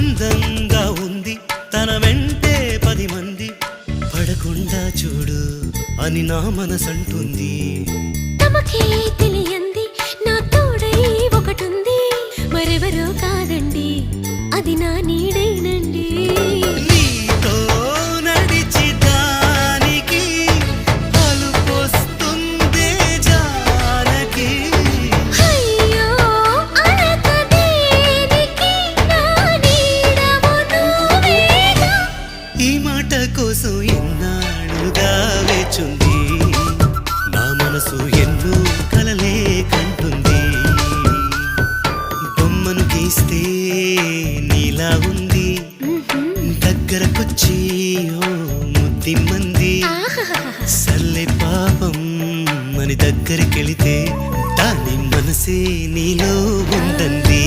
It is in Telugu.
అందంగా ఉంది తన వెంటే 10 మంది పడకుండా చూడు అని నా మనసంటుంది. తమకే తెలియంది నా తోడై ఒకటుంది, మరెవరో కాదండి అది నా నీడేనండి. నీతో నడిచి దానికి అలుపొస్తుందే జానకి. అయ్యో అనక దేనికి నా నీడవు నువ్వేగా. ఈ మాట కోసం ఎన్నాళ్ళుగా వేచుంది నా మనసు ఎన్నో కలలే కంటుంది. బొమ్మను గీస్తే నీలా ఉంది దగ్గరకొచ్చి ఓ ముద్దిమ్మంది. సల్లే పాపం అని దగ్గరికెళితే దాని మనసే నీలో ఉందంది.